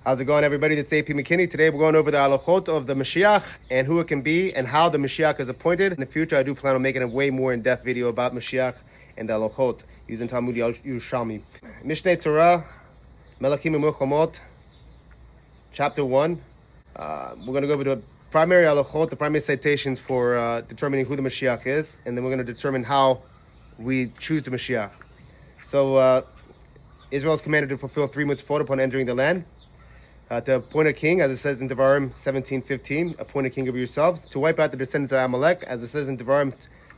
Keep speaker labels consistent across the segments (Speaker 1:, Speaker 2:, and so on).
Speaker 1: How's it going, everybody? It's AP McKinney. Today we're going over the Halakhot of the Mashiach and who it can be and how the Mashiach is appointed. In the future, I do plan on making a way more in-depth video about Mashiach and the Halakhot using Talmud Yerushalmi. Mishneh Torah, Melachim U'Milchomot, Chapter 1. We're going to go over the primary Halakhot, the primary citations for determining who the Mashiach is, and then we're going to determine how we choose the Mashiach. So, Israel is commanded to fulfill 3 mitzvot upon entering the land. To appoint a king, as it says in Devarim 17:15, appoint a king over yourselves. To wipe out the descendants of Amalek, as it says in Devarim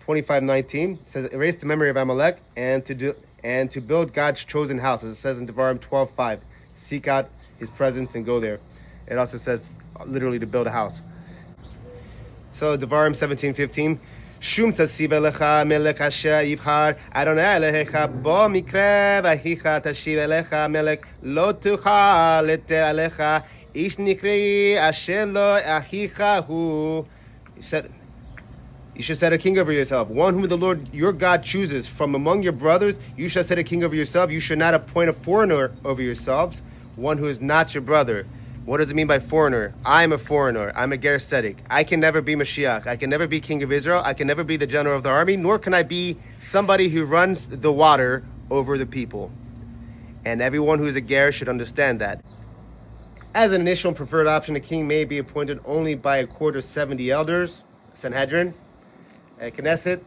Speaker 1: 25:19, it says erase the memory of Amalek and to build God's chosen house, as it says in Devarim 12:5, seek out His presence and go there. It also says literally to build a house. So Devarim 17:15. Shum tasiv elecha melech asher yibhar Adonai Elohecha bo mikre v'hicha tashiv elecha melech lo tuchal leter alecha ish nikrei asher lo achicha hu. You should set a king over yourself, one whom the Lord your God chooses from among your brothers. You shall set a king over yourself. You should not appoint a foreigner over yourselves, one who is not your brother. What does it mean by foreigner? I'm a foreigner. I'm a ger tzedek. I can never be Mashiach. I can never be king of Israel. I can never be the general of the army, nor can I be somebody who runs the water over the people. And everyone who is a ger should understand that. As an initial and preferred option, a king may be appointed only by a court of 70 elders, Sanhedrin, KNESSET,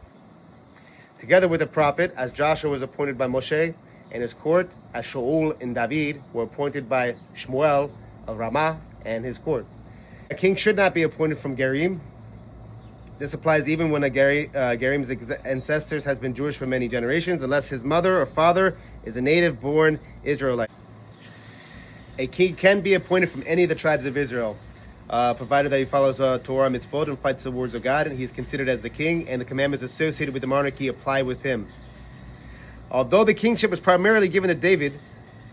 Speaker 1: together with a prophet, as Joshua was appointed by Moshe, and his court, as Shaul and David were appointed by Shmuel of Ramah and his court. A king should not be appointed from Gerim. This applies even when Gerim's ancestors has been Jewish for many generations, unless his mother or father is a native-born Israelite. A king can be appointed from any of the tribes of Israel, provided that he follows Torah mitzvot and fights the words of God, and he is considered as the king, and the commandments associated with the monarchy apply with him. Although the kingship was primarily given to David,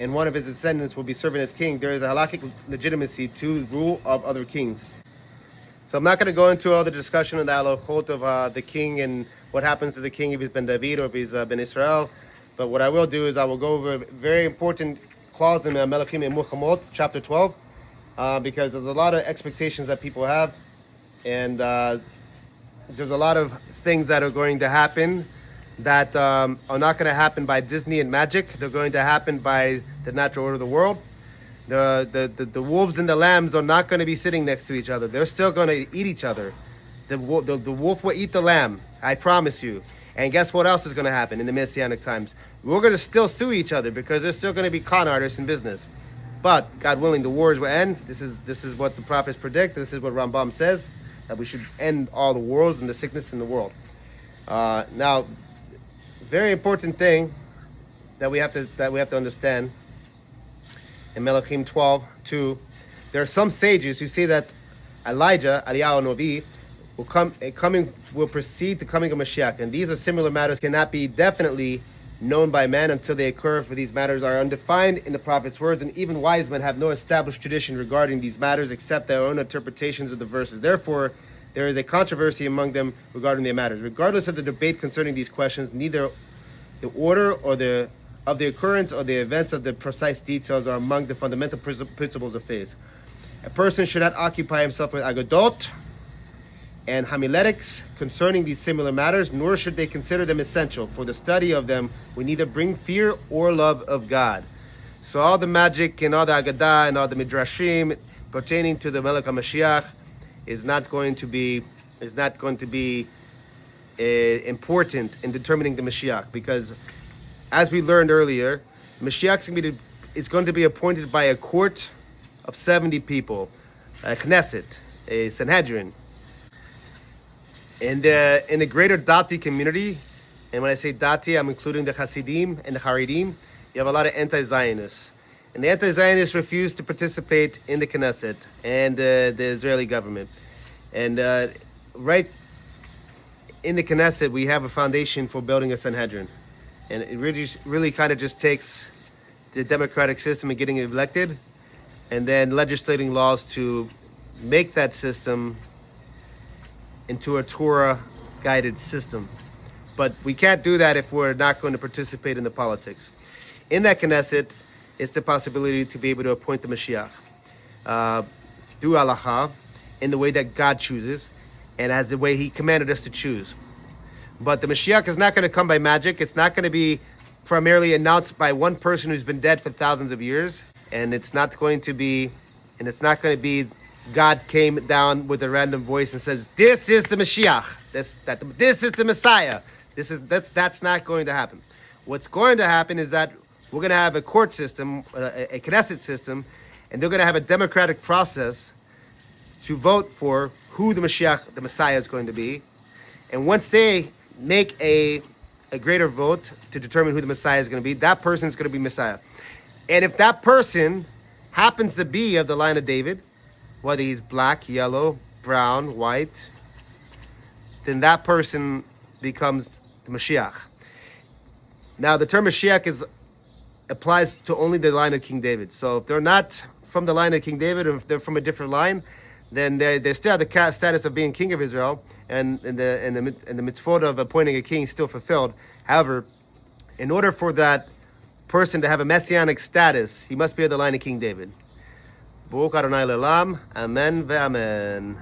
Speaker 1: and one of his descendants will be serving as king, there is a halakhic legitimacy to rule of other kings. So I'm not going to go into all the discussion of the halakhot of the king and what happens to the king if he's been David or if he's been Israel. But what I will do is I will go over a very important clause in Melachim U'Milchomot, chapter 12, because there's a lot of expectations that people have, and there's a lot of things that are going to happen that are not going to happen by Disney and magic. They're going to happen by the natural order of the world. The wolves and the lambs are not going to be sitting next to each other. They're still going to eat each other. The wolf will eat the lamb, I promise you. And guess what else is going to happen in the Messianic times? We're going to still sue each other because there's still going to be con artists in business. But God willing, the wars will end. This is what the prophets predict. This is what Rambam says, that we should end all the wars and the sickness in the world. Now, very important thing that we have to understand in Melachim 12:2. There are some sages who say that Elijah, Eliyahu Novi, will precede the coming of Mashiach, and these are similar matters cannot be definitely known by man until they occur, for these matters are undefined in the prophet's words, and even wise men have no established tradition regarding these matters except their own interpretations of the verses. Therefore, there is a controversy among them regarding their matters. Regardless of the debate concerning these questions, neither the order or the occurrence or the events of the precise details are among the fundamental principles of faith. A person should not occupy himself with agadot and homiletics concerning these similar matters, nor should they consider them essential. For the study of them we neither bring fear or love of God. So all the magic and all the agadah and all the midrashim pertaining to the Melech HaMashiach is not going to be important in determining the Mashiach, because as we learned earlier, Mashiach is going to be appointed by a court of 70 people, a KNESSET, a Sanhedrin. In the greater Dati community, and when I say Dati, I'm including the Hasidim and the Haredim, you have a lot of anti-Zionists. And the anti-Zionists refuse to participate in the Knesset and the Israeli government. And right in the Knesset, we have a foundation for building a Sanhedrin. And it really kind of just takes the democratic system and getting elected, and then legislating laws to make that system into a Torah-guided system. But we can't do that if we're not going to participate in the politics. In that Knesset is the possibility to be able to appoint the Mashiach. through halakha, in the way that God chooses, and as the way He commanded us to choose. But the Mashiach is not going to come by magic. It's not going to be primarily announced by one person who's been dead for thousands of years, and it's not going to be God came down with a random voice and says, "This is the Mashiach. This is the Messiah." That's not going to happen. What's going to happen is that we're going to have a court system, a KNESSET system, and they're going to have a democratic process to vote for who the Mashiach, the Messiah, is going to be. And once they make a greater vote to determine who the Messiah is going to be, that person is going to be Messiah. And if that person happens to be of the line of David, whether he's black, yellow, brown, white, then that person becomes the Mashiach. Now, the term Mashiach applies to only the line of King David. So if they're not from the line of King David, or if they're from a different line, then they still have the status of being king of Israel, and the mitzvot of appointing a king is still fulfilled. However, in order for that person to have a messianic status, he must be of the line of King David. Baruch Adonai Le'olam. Amen ve'amen.